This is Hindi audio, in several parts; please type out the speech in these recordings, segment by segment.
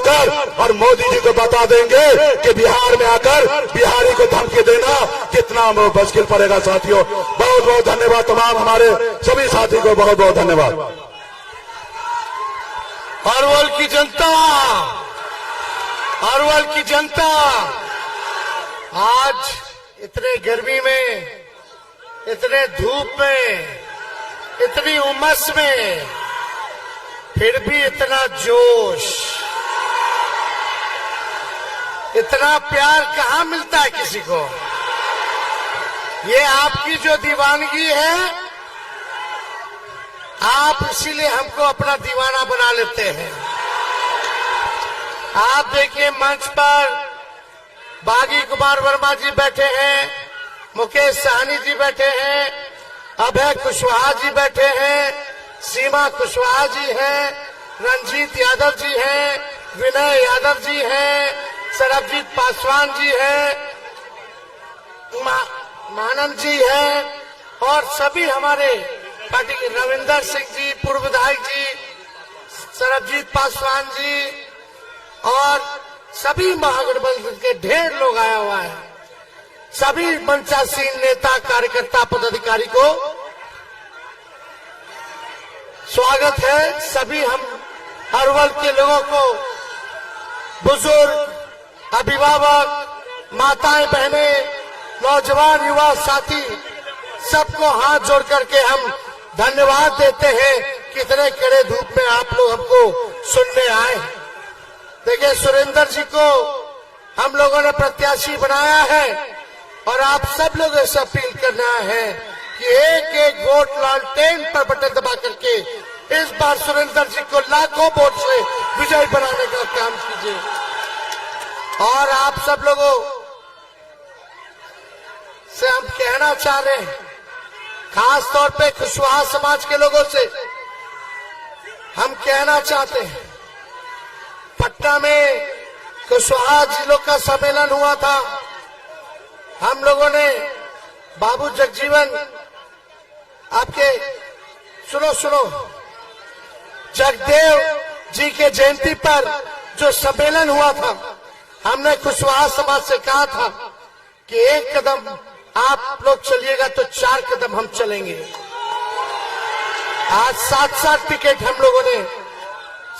आकर और मोदी जी को बता देंगे कि बिहार में आकर बिहारी को धमकी देना कितना मुश्किल पड़ेगा। साथियों, बहुत बहुत धन्यवाद। तमाम हमारे सभी साथी को बहुत बहुत धन्यवाद। अरवल की जनता, अरवल की जनता आज इतने गर्मी में, इतने धूप में, इतनी उमस में फिर भी इतना जोश, इतना प्यार कहाँ मिलता है किसी को। ये आपकी जो दीवानगी है, आप इसीलिए हमको अपना दीवाना बना लेते हैं। आप देखिए मंच पर बागी कुमार वर्मा जी बैठे हैं, मुकेश सहनी जी बैठे हैं, अभय कुशवाहा जी बैठे हैं, सीमा कुशवाहा जी हैं, रंजीत यादव जी हैं, विनय यादव जी हैं, सरबजीत पासवान जी हैं, मानंद जी हैं और सभी हमारे पार्टी के रविंदर सिंह जी, पूर्व विधायक जी, सरबजीत पासवान जी और सभी महागठबंधन के ढेर लोग आया हुआ है। सभी मंचासीन नेता, कार्यकर्ता, पदाधिकारी को स्वागत है। सभी हम अरवल के लोगों को, बुजुर्ग, अभिभावक, माताएं, बहनें, नौजवान, युवा साथी, सबको हाथ जोड़ करके हम धन्यवाद देते हैं कि इतने कड़े धूप में आप लोग हमको सुनने आए। देखिए, सुरेंद्र जी को हम लोगों ने प्रत्याशी बनाया है और आप सब लोग ऐसा अपील करना है कि एक एक वोट लालटेन पर बटन दबा करके इस बार सुरेंद्र जी को लाखों वोट से विजयी बनाने का काम कीजिए। और आप सब लोगों से हम कहना चाह रहे हैं, खास तौर पे कुशवाहा समाज के लोगों से हम कहना चाहते हैं, पटना में कुशवाहा जिलों का सम्मेलन हुआ था। हम लोगों ने बाबू जगजीवन, आपके सुनो, जगदेव जी के जयंती पर जो सम्मेलन हुआ था, हमने कुशवाहा समाज से कहा था कि एक कदम आप लोग चलिएगा तो 4 कदम हम चलेंगे। आज 7 टिकट हम लोगों ने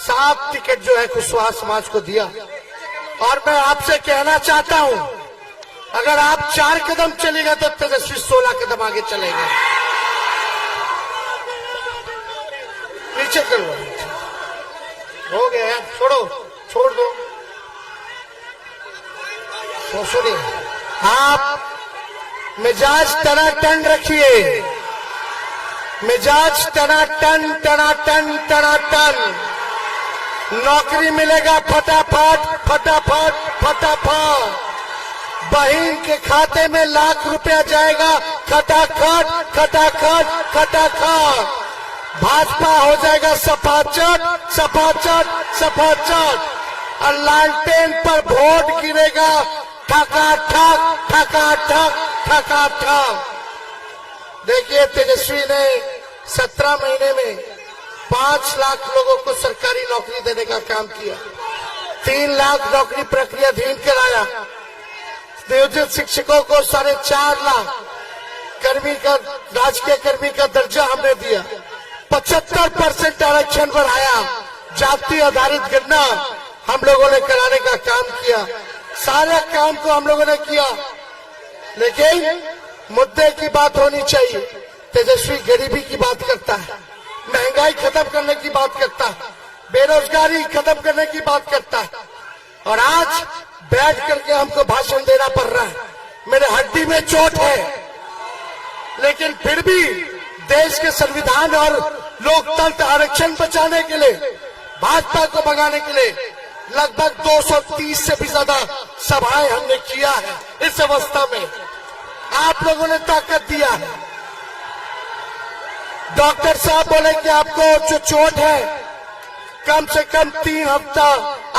7 टिकट जो है कुशवाहा समाज को दिया। और मैं आपसे कहना चाहता हूं, अगर आप 4 कदम चलेगा तो तेजस्वी 16 कदम आगे चलेंगे। नीचे कर लो, हो गया, छोड़ दो। तो सुनिए, आप मिजाज टनाटन रखिए, मिजाज टनाटन। नौकरी मिलेगा फटाफट। बहन के खाते में लाख रुपया जाएगा खटाखट। भाजपा हो जाएगा सपाचट। और लालटेन पर वोट गिरेगा ठक। देखिए, तेजस्वी ने 17 महीने में 5 लाख लोगों को सरकारी नौकरी देने का काम किया, 3 लाख नौकरी प्रक्रियाधीन कराया, नियोजित शिक्षकों को 4.5 लाख राजकीय कर्मी का दर्जा हमने दिया, 75% आरक्षण बढ़ाया, जाति आधारित गणना हम लोगों ने कराने का काम किया। सारे काम को हम लोगों ने किया, लेकिन मुद्दे की बात होनी चाहिए। तेजस्वी गरीबी की बात करता है, महंगाई खत्म करने की बात करता है, बेरोजगारी खत्म करने की बात करता है, और आज बैठ करके हमको भाषण देना पड़ रहा है। मेरे हड्डी में चोट है, लेकिन फिर भी देश के संविधान और लोकतंत्र आरक्षण बचाने के लिए, भाजपा को भगाने के लिए लगभग 230 से भी ज्यादा सभाएं हमने किया है। इस अवस्था में आप लोगों ने ताकत दिया है। डॉक्टर साहब बोले कि आपको जो चोट है, कम से कम 3 हफ्ता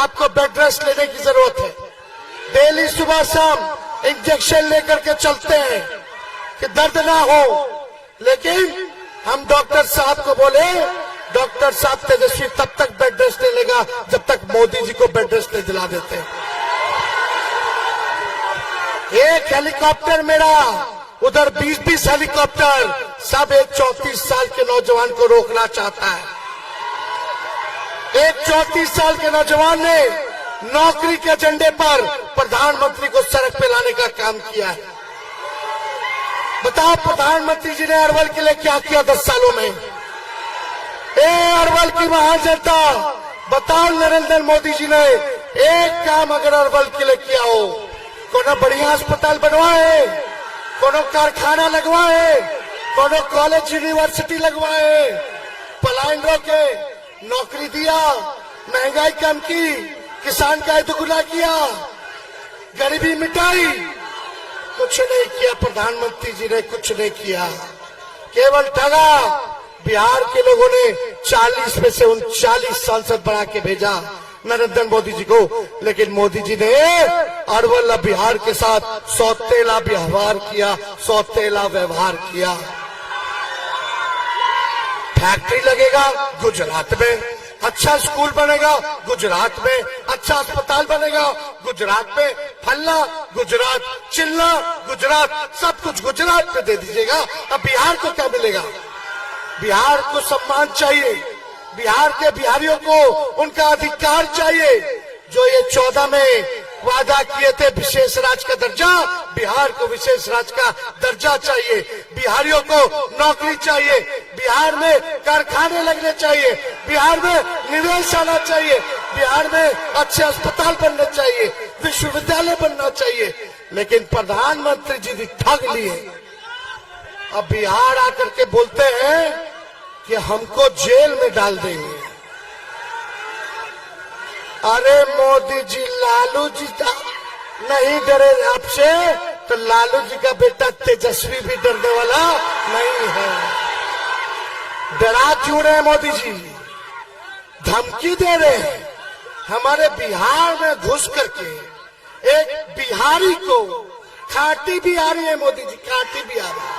आपको बेड रेस्ट लेने की जरूरत है। डेली सुबह शाम इंजेक्शन लेकर के चलते हैं कि दर्द ना हो, लेकिन हम डॉक्टर साहब को बोले, डॉक्टर साहब तेजस्वी तब तक बेड रेस्ट नहीं लेगा जब तक मोदी जी को बेड रेस्ट नहीं दिला देते। एक हेलीकॉप्टर मेरा, उधर 20-20 हेलीकॉप्टर, सब एक 34 साल के नौजवान को रोकना चाहता है। एक 34 साल के नौजवान ने नौकरी के एजेंडे पर प्रधानमंत्री को सड़क पे लाने का काम किया है। बताओ प्रधानमंत्री जी ने अरवल के लिए क्या किया 10 सालों में? अरवल की महान जनता, बताओ नरेंद्र मोदी जी ने एक काम अगर अरवल के लिए किया हो, कोनो बढ़िया अस्पताल बनवाए, कोनो कारखाना लगवाए, कोनो कॉलेज यूनिवर्सिटी लगवाए, पलायन रोके, नौकरी दिया, महंगाई कम की, किसान का दुगुना किया, गरीबी मिटाई, कुछ नहीं किया प्रधानमंत्री जी ने, कुछ नहीं किया, केवल ठगा। बिहार के लोगों ने 40 में से 39 सांसद बढ़ा के भेजा नरेंद्र मोदी जी को, लेकिन मोदी जी ने अरवल बिहार के साथ सौतेला व्यवहार किया, सौतेला व्यवहार किया। फैक्ट्री लगेगा गुजरात में, अच्छा स्कूल बनेगा गुजरात में, अच्छा अस्पताल बनेगा गुजरात में, फल्ला गुजरात, चिल्ला गुजरात, सब कुछ गुजरात में दे दीजिएगा। अब बिहार को क्या मिलेगा? बिहार को सम्मान चाहिए, बिहार के बिहारियों को उनका अधिकार चाहिए। जो ये 14 में वादा किए थे विशेष राज्य का दर्जा, बिहार को विशेष राज्य का दर्जा चाहिए, बिहारियों को नौकरी चाहिए, बिहार में कारखाने लगने चाहिए, बिहार में निवेश आना चाहिए, बिहार में अच्छे अस्पताल बनने चाहिए, विश्वविद्यालय बनना चाहिए। लेकिन प्रधानमंत्री जी भी ठग लिए। अब बिहार आकर के बोलते हैं कि हमको जेल में डाल देंगे। अरे मोदी जी, लालू जी नहीं डरे आपसे, तो लालू जी का बेटा तेजस्वी भी डरने वाला नहीं है। डरा क्यों रहे मोदी जी? धमकी दे रहे हैं। हमारे बिहार में घुस करके एक बिहारी को, खाटी बिहारी है मोदी जी, खाटी बिहारी,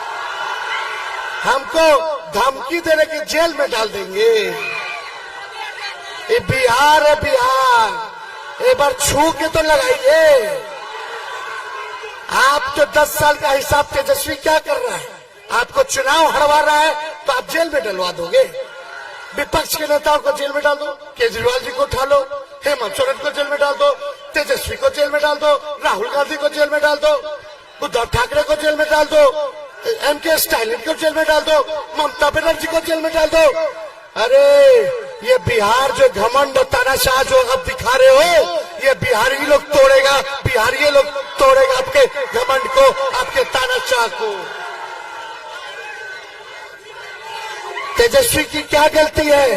हमको धमकी देने की जेल में डाल देंगे। ये बिहार है बिहार, एक बार छू के तो लगाइए। आप तो 10 साल का हिसाब तेजस्वी क्या कर रहा है? आपको चुनाव हरवा रहा है तो आप जेल में डलवा दोगे। विपक्ष के नेताओं को जेल में डाल दो, केजरीवाल जी को उठा लो, हेमंत सोरेन को जेल में डाल दो, तेजस्वी को जेल में डाल दो, राहुल गांधी को जेल में डाल दो, उद्धव ठाकरे को जेल में डाल दो, एमके स्टालिन को जेल में डाल दो, ममता बनर्जी को जेल में डाल दो। अरे ये बिहार जो घमंड तानाशाह जो अब दिखा रहे हो, ये बिहारी लोग तोड़ेगा, बिहारी लोग तोड़ेगा आपके घमंड को, आपके तानाशाह को। तेजस्वी की क्या गलती है?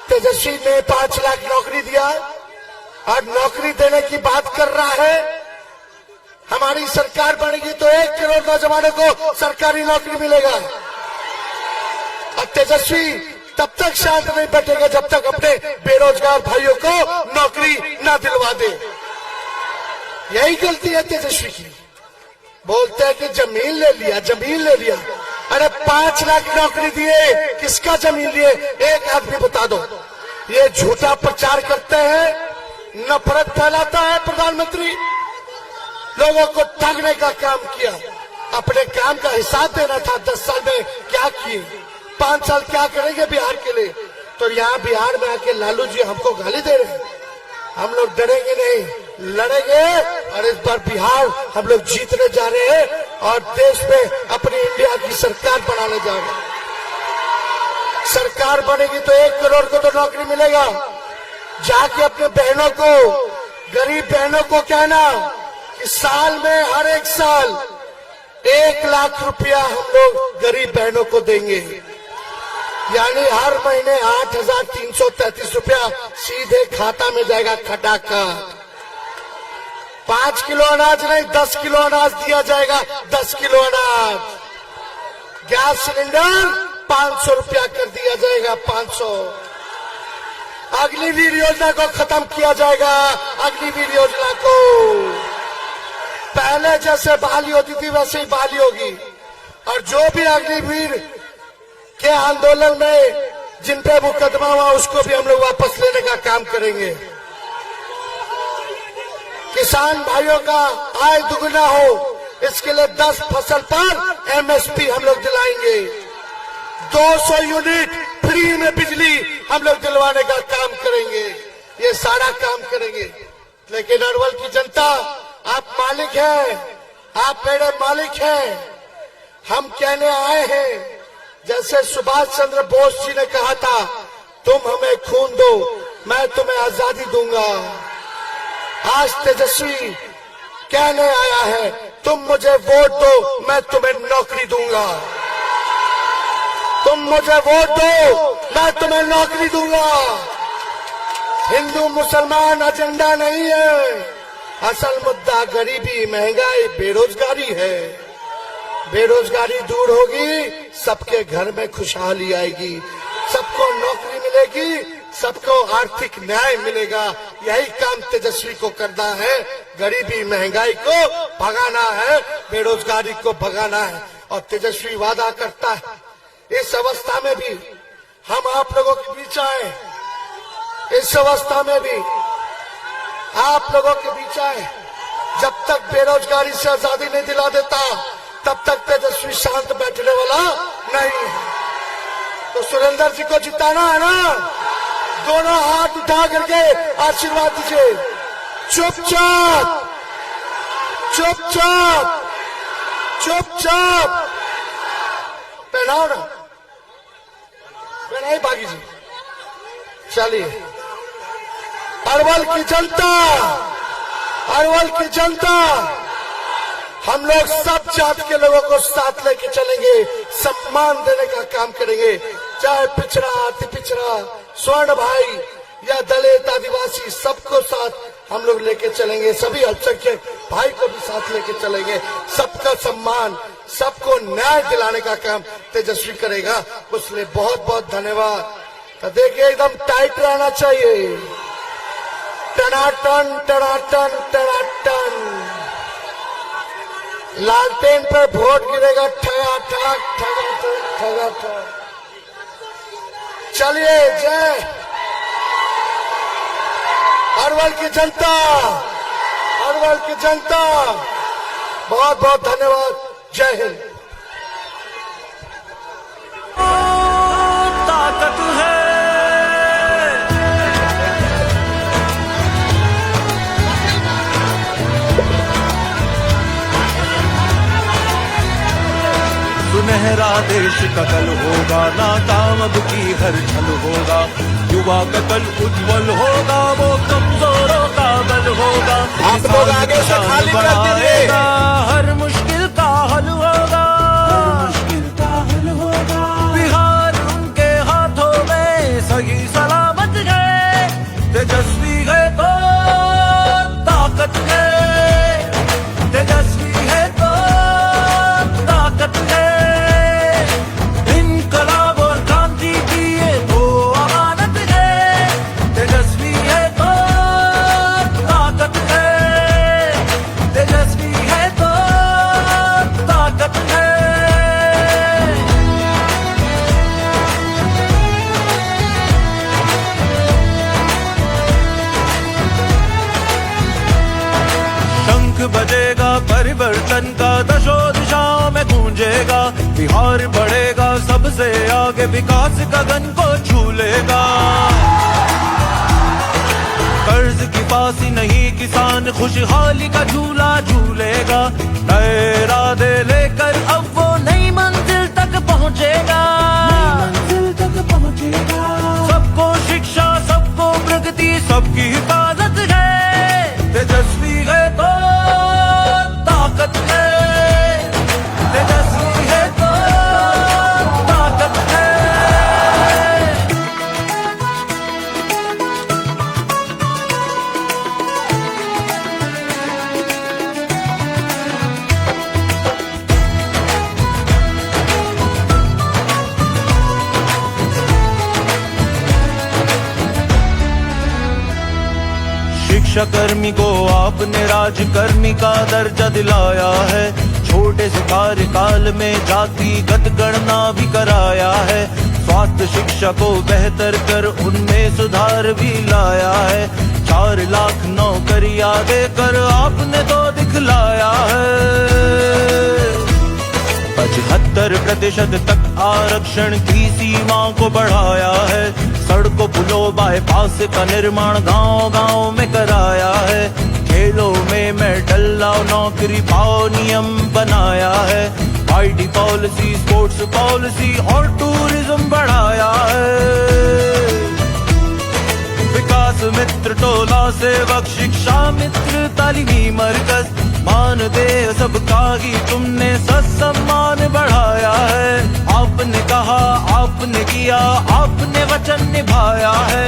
तेजस्वी ने 5 लाख नौकरी दिया और नौकरी देने की बात कर रहा है। हमारी सरकार बनेगी तो 1 करोड़ नौजवानों को सरकारी नौकरी मिलेगा। और तेजस्वी तब तक शांत नहीं बैठेगा जब तक अपने बेरोजगार भाइयों को नौकरी न दिलवा दे। यही गलती है तेजस्वी की। बोलते हैं कि जमीन ले लिया, जमीन ले लिया। अरे 5 लाख नौकरी दिए, किसका जमीन लिए? एक आदमी बता दो। ये झूठा प्रचार करते हैं, नफरत फैलाता है प्रधानमंत्री, लोगों को ठगने का काम किया। अपने काम का हिसाब देना था। 10 साल में क्या किए, 5 साल क्या करेंगे बिहार के लिए? तो यहाँ बिहार में आके लालू जी हमको गाली दे रहे हैं। हम लोग डरेंगे नहीं, लड़ेंगे और इस बार बिहार हम लोग जीतने जा रहे हैं और देश में अपनी इंडिया की सरकार बनाने जा रहे हैं। सरकार बनेगी तो 1 करोड़ को तो नौकरी मिलेगा। जाके अपने बहनों को, गरीब बहनों को कहना कि साल में हर एक साल 1 लाख रुपया हम लोग गरीब बहनों को देंगे। यानी हर महीने 8,333 रुपया सीधे खाता में जाएगा खटाखट। 5 किलो अनाज नहीं, 10 किलो अनाज दिया जाएगा। 10 किलो अनाज। गैस सिलेंडर 500 रुपया कर दिया जाएगा, 500। अग्निवीर योजना को खत्म किया जाएगा। अग्निवीर योजना को पहले जैसे बहाली होती थी वैसे ही बहाली होगी। और जो भी अग्निवीर के आंदोलन में जिन पे मुकदमा हुआ उसको भी हम लोग वापस लेने का काम करेंगे। किसान भाइयों का आय दुगना हो, इसके लिए 10 फसल पर एमएसपी हम लोग दिलाएंगे। 200 यूनिट फ्री में बिजली हम लोग दिलवाने का काम करेंगे। ये सारा काम करेंगे। लेकिन अरवल की जनता, आप मालिक हैं, आप मेरे मालिक हैं। हम कहने आए हैं, जैसे सुभाष चंद्र बोस जी ने कहा था, तुम हमें खून दो, मैं तुम्हें आजादी दूंगा। आज तेजस्वी कहने आया है, तुम मुझे वोट दो, मैं तुम्हें नौकरी दूंगा। तुम मुझे वोट दो, मैं तुम्हें नौकरी दूंगा। हिंदू मुसलमान एजेंडा नहीं है, असल मुद्दा गरीबी, महंगाई, बेरोजगारी है। बेरोजगारी दूर होगी, सबके घर में खुशहाली आएगी, सबको नौकरी मिलेगी, सबको आर्थिक न्याय मिलेगा। यही काम तेजस्वी को करना है। गरीबी महंगाई को भगाना है, बेरोजगारी को भगाना है। और तेजस्वी वादा करता है, इस अवस्था में भी हम आप लोगों के बीच आए, इस अवस्था में भी आप लोगों के बीच आए। जब तक बेरोजगारी से आजादी नहीं दिला देता, तब तक तेजस्वी शांत बैठने वाला नहीं है। तो सुरेंद्र जी को जिताना है ना, दोनों हाथ उठा करके आशीर्वाद दीजिए। चुपचाप चुपचाप चुपचाप पहनाओ ना, पहनाई बागी जी। चलिए, अरवल की जनता, अरवल की जनता, हम लोग सब जात के लोगों को साथ लेके चलेंगे, सम्मान देने का काम करेंगे। चाहे पिछड़ा, अति पिछड़ा, स्वर्ण भाई या दलित, आदिवासी, सबको साथ हम लोग लेके चलेंगे। सभी अल्पसंख्यक भाई को भी साथ लेके चलेंगे। सबका सम्मान, सबको न्याय दिलाने का काम तेजस्वी करेगा। उसलिए बहुत बहुत धन्यवाद। तो देखिए, एकदम टाइट रहना चाहिए। टनाटन टनाटन टनाटन, लालटेन पर वोट गिरेगा, ठगा ठग ठगा ठग ठगा ठग। चलिए, जय अरवल की जनता, अरवल की जनता, बहुत बहुत धन्यवाद। जय हिंद। ताकत है, सुनहरा देश का कल होगा, नाकाम अब की हर छल होगा। युवा का कल उज्जवल होगा, वो कमजोरों का बल होगा। आप लोग आगे से खाली कर दीजिए। हर मुश्किल का हल होगा, हर मुश्किल का हल होगा। बिहार उनके हाथों में सही सलामत है। तेजस्वी है तो ताकत है, तेजस्वी है तो ताकत है। इनकलाब और क्रांति की ये तो अमानत है। तेजस्वी है तो ताकत है, तेजस्वी है तो ताकत है। शंख बजेगा परिवर्तन का, दशों दिशाओं में गूंजेगा। बिहार बढ़ेगा सबसे आगे, विकास गगन को छू लेगा। कर्ज की पासी नहीं, किसान खुशहाली का झूला झूलेगा। नए इरादे लेकर अब वो नई मंजिल तक पहुंचेगा, मंजिल तक पहुंचेगा। सबको शिक्षा, सबको प्रगति, सबकी हिफाजत है। तेजस्वी है तो ताकत है, तेजस्वी है तो ताकत है। शिक्षा कर्मी को आपने राजकर्मी का दर्जा दिलाया है। छोटे से कार्यकाल में जातिगत गणना भी कराया है। स्वास्थ्य शिक्षा को बेहतर कर उनमें सुधार भी लाया है। 4 लाख नौकरियां देकर आपने तो दिखलाया है। 75% तक आरक्षण की सीमा को बढ़ाया है। सड़कों पुलों बाईपास का निर्माण गांव-गांव में कराया है। खेलों में मेडल लाओ नौकरी पाओ नियम बनाया है। आईटी पॉलिसी स्पोर्ट्स पॉलिसी और टूरिज्म बढ़ाया है। विकास मित्र टोला सेवक शिक्षा मित्र तालीमी मरकज मानदेय सबका ही तुमने सम्मान बढ़ाया है। आपने कहा आपने किया आपने वचन निभाया है।